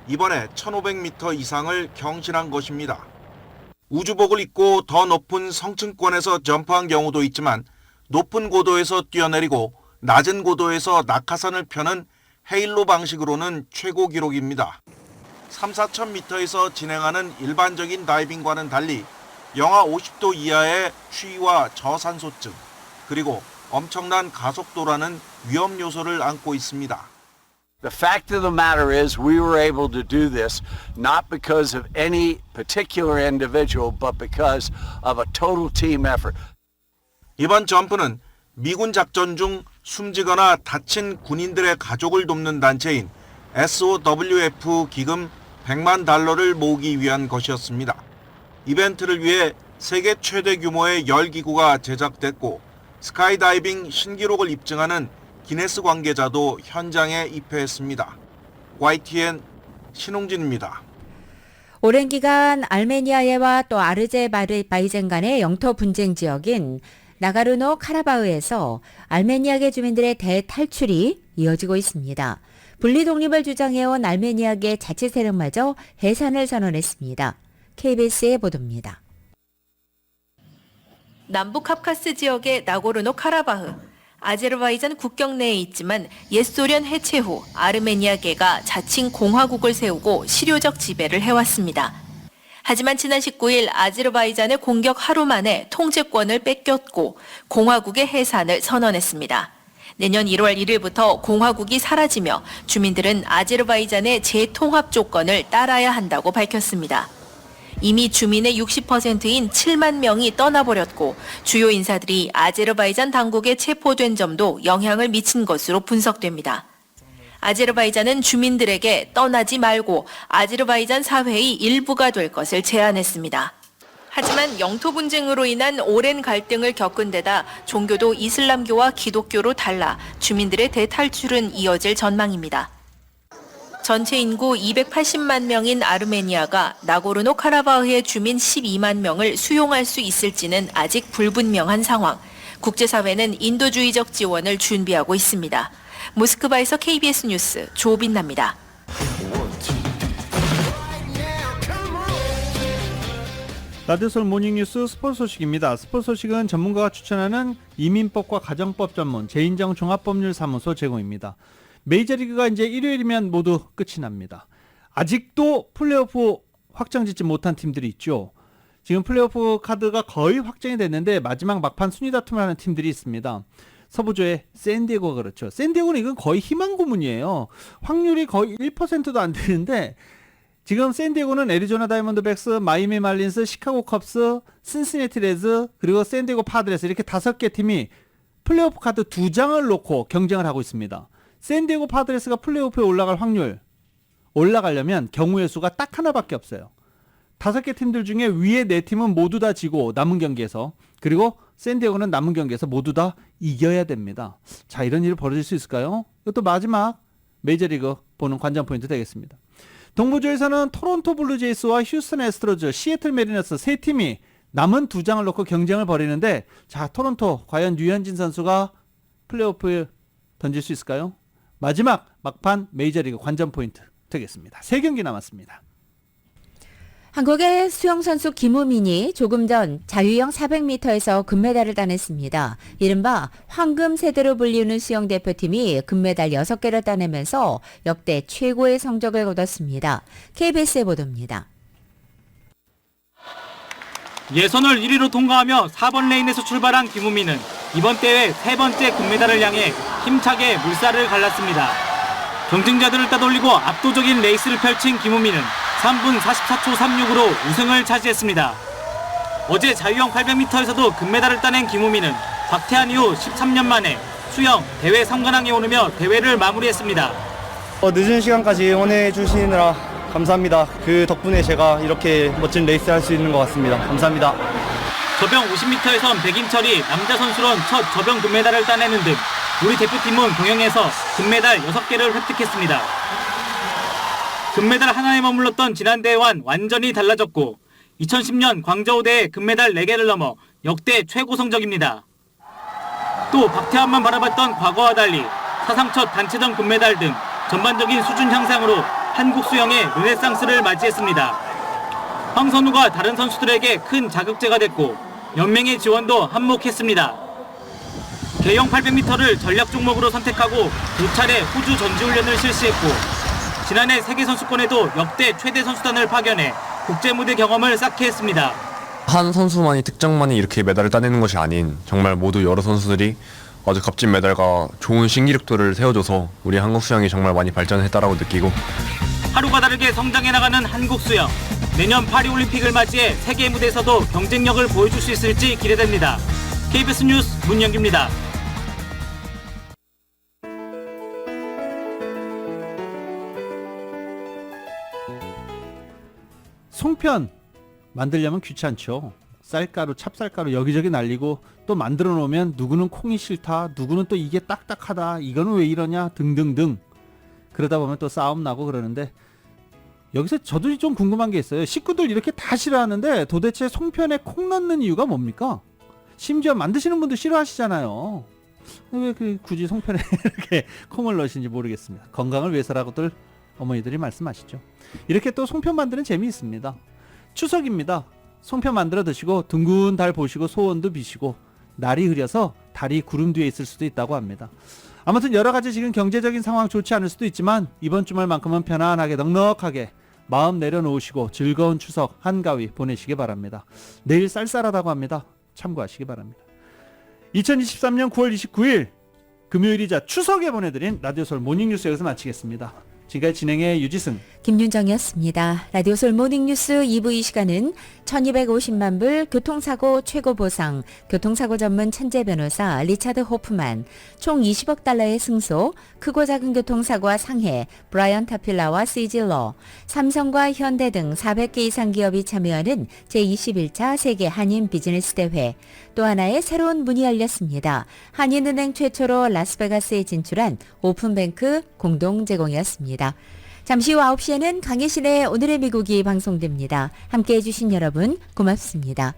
이번에 1,500m 이상을 경신한 것입니다. 우주복을 입고 더 높은 성층권에서 점프한 경우도 있지만 높은 고도에서 뛰어내리고 낮은 고도에서 낙하산을 펴는 헤일로 방식으로는 최고 기록입니다. 3,4,000m에서 진행하는 일반적인 다이빙과는 달리 영하 50도 이하의 추위와 저산소증, 그리고 엄청난 가속도라는 위험 요소를 안고 있습니다. The fact of the matter is we were able to do this not because of any particular individual but because of a total team effort. 이번 점프는 미군 작전 중 숨지거나 다친 군인들의 가족을 돕는 단체인 SOWF 기금 $1,000,000를 모으기 위한 것이었습니다. 이벤트를 위해 세계 최대 규모의 열기구가 제작됐고 스카이다이빙 신기록을 입증하는 기네스 관계자도 현장에 입회했습니다. YTN 신홍진입니다. 오랜 기간 알메니아와 또 아르제바이잔 간의 영토 분쟁 지역인 나가르노 카라바흐에서 알메니아계 주민들의 대탈출이 이어지고 있습니다. 분리 독립을 주장해온 알메니아계 자치 세력마저 해산을 선언했습니다. KBS의 보도입니다. 남북 카카스 지역의 나고르노 카라바흐. 아제르바이잔 국경 내에 있지만 옛소련 해체 후 아르메니아계가 자칭 공화국을 세우고 실효적 지배를 해왔습니다. 하지만 지난 19일 아제르바이잔의 공격 하루 만에 통제권을 뺏겼고 공화국의 해산을 선언했습니다. 내년 1월 1일부터 공화국이 사라지며 주민들은 아제르바이잔의 재통합 조건을 따라야 한다고 밝혔습니다. 이미 주민의 60%인 7만 명이 떠나버렸고 주요 인사들이 아제르바이잔 당국에 체포된 점도 영향을 미친 것으로 분석됩니다. 아제르바이잔은 주민들에게 떠나지 말고 아제르바이잔 사회의 일부가 될 것을 제안했습니다. 하지만 영토 분쟁으로 인한 오랜 갈등을 겪은 데다 종교도 이슬람교와 기독교로 달라 주민들의 대탈출은 이어질 전망입니다. 전체 인구 280만 명인 아르메니아가 나고르노카라바흐의 주민 12만 명을 수용할 수 있을지는 아직 불분명한 상황. 국제사회는 인도주의적 지원을 준비하고 있습니다. 모스크바에서 KBS 뉴스 조빈나입니다. 라디오솔 모닝뉴스 스포츠 소식입니다. 스포츠 소식은 전문가가 추천하는 이민법과 가정법 전문 제인정 종합법률사무소 제공입니다. 메이저리그가 이제 일요일이면 모두 끝이 납니다. 아직도 플레이오프 확정짓지 못한 팀들이 있죠. 지금 플레이오프 카드가 거의 확정이 됐는데 마지막 막판 순위 다툼을 하는 팀들이 있습니다. 서부조의 샌디에고가 그렇죠. 샌디에고는 이건 거의 희망 고문이에요. 확률이 거의 1%도 안 되는데 지금 샌디에고는 애리조나 다이몬드백스, 마이애미 말린스, 시카고 컵스, 신시내티 레즈, 그리고 샌디에고 파드레스 이렇게 5개 팀이 플레이오프 카드 2장을 놓고 경쟁을 하고 있습니다. 샌디에고 파드레스가 플레이오프에 올라갈 확률, 올라가려면 경우의 수가 딱 하나밖에 없어요. 5개 팀들 중에 위에 4팀은 모두 다 지고 남은 경기에서, 그리고 샌디에고는 남은 경기에서 모두 다 이겨야 됩니다. 자, 이런 일이 벌어질 수 있을까요? 이것도 마지막 메이저리그 보는 관전 포인트 되겠습니다. 동부조에서는 토론토 블루제이스와 휴스턴 애스트로즈, 시애틀 메리너스 3팀이 남은 2장을 놓고 경쟁을 벌이는데, 자, 토론토 과연 류현진 선수가 플레이오프에 던질 수 있을까요? 마지막 막판 메이저리그 관전 포인트 되겠습니다. 3경기 남았습니다. 한국의 수영선수 김우민이 조금 전 자유형 400m에서 금메달을 따냈습니다. 이른바 황금 세대로 불리는 수영 대표팀이 금메달 6개를 따내면서 역대 최고의 성적을 거뒀습니다. KBS의 보도입니다. 예선을 1위로 통과하며 4번 레인에서 출발한 김우민은 이번 대회 3번째 금메달을 향해 힘차게 물살을 갈랐습니다. 경쟁자들을 따돌리고 압도적인 레이스를 펼친 김우민은 3분 44초 36으로 우승을 차지했습니다. 어제 자유형 800m에서도 금메달을 따낸 김우민은 박태환 이후 13년 만에 수영 대회 3관왕에 오르며 대회를 마무리했습니다. 늦은 시간까지 응원해 주시느라 감사합니다. 그 덕분에 제가 이렇게 멋진 레이스 할 수 있는 것 같습니다. 감사합니다. 저병 50m에선 백인철이 남자 선수론 첫 저병 금메달을 따내는 등 우리 대표팀은 경영에서 금메달 6개를 획득했습니다. 금메달 하나에 머물렀던 지난 대회와는 완전히 달라졌고 2010년 광저우 대회 금메달 4개를 넘어 역대 최고 성적입니다. 또 박태환만 바라봤던 과거와 달리 사상 첫 단체전 금메달 등 전반적인 수준 향상으로 한국 수영의 르네상스를 맞이했습니다. 황선우가 다른 선수들에게 큰 자극제가 됐고 연맹의 지원도 한몫했습니다. 개영 800m를 전략 종목으로 선택하고 2차례 호주 전지훈련을 실시했고 지난해 세계선수권에도 역대 최대 선수단을 파견해 국제무대 경험을 쌓게 했습니다. 한 선수만이 특정만이 이렇게 메달을 따내는 것이 아닌 정말 모두 여러 선수들이 아주 값진 메달과 좋은 신기록들을 세워줘서 우리 한국 수영이 정말 많이 발전했다라고 느끼고 하루가 다르게 성장해 나가는 한국 수영. 내년 파리올림픽을 맞이해 세계 무대에서도 경쟁력을 보여줄 수 있을지 기대됩니다. KBS 뉴스 문영기입니다. 송편 만들려면 귀찮죠. 쌀가루, 찹쌀가루 여기저기 날리고 또 만들어 놓으면 누구는 콩이 싫다, 누구는 또 이게 딱딱하다, 이거는 왜 이러냐 등등등. 그러다 보면 또 싸움 나고 그러는데 여기서 저도 좀 궁금한 게 있어요. 식구들 이렇게 다 싫어하는데 도대체 송편에 콩 넣는 이유가 뭡니까? 심지어 만드시는 분도 싫어하시잖아요. 왜 굳이 송편에 이렇게 콩을 넣으신지 모르겠습니다. 건강을 위해서라고들 어머니들이 말씀하시죠. 이렇게 또 송편 만드는 재미 있습니다. 추석입니다. 송편 만들어 드시고 둥근 달 보시고 소원도 비시고 날이 흐려서 달이 구름 뒤에 있을 수도 있다고 합니다. 아무튼 여러 가지 지금 경제적인 상황 좋지 않을 수도 있지만 이번 주말만큼은 편안하게 넉넉하게 마음 내려놓으시고 즐거운 추석 한가위 보내시기 바랍니다. 내일 쌀쌀하다고 합니다. 참고하시기 바랍니다. 2023년 9월 29일 금요일이자 추석에 보내드린 라디오솔 모닝뉴스 여기서 마치겠습니다. 지금까지 진행의 유지승, 김윤정이었습니다. 라디오 솔 모닝뉴스 2부 이 시간은 1250만 불 교통사고 최고 보상, 교통사고 전문 천재 변호사 리차드 호프만, 총 20억 달러의 승소, 크고 작은 교통사고와 상해, 브라이언 타필라와 시질러, 삼성과 현대 등 400개 이상 기업이 참여하는 제21차 세계 한인 비즈니스 대회. 또 하나의 새로운 문이 열렸습니다. 한인은행 최초로 라스베가스에 진출한 오픈뱅크 공동 제공이었습니다. 잠시 후 9시에는 강혜신의 오늘의 미국이 방송됩니다. 함께해 주신 여러분 고맙습니다.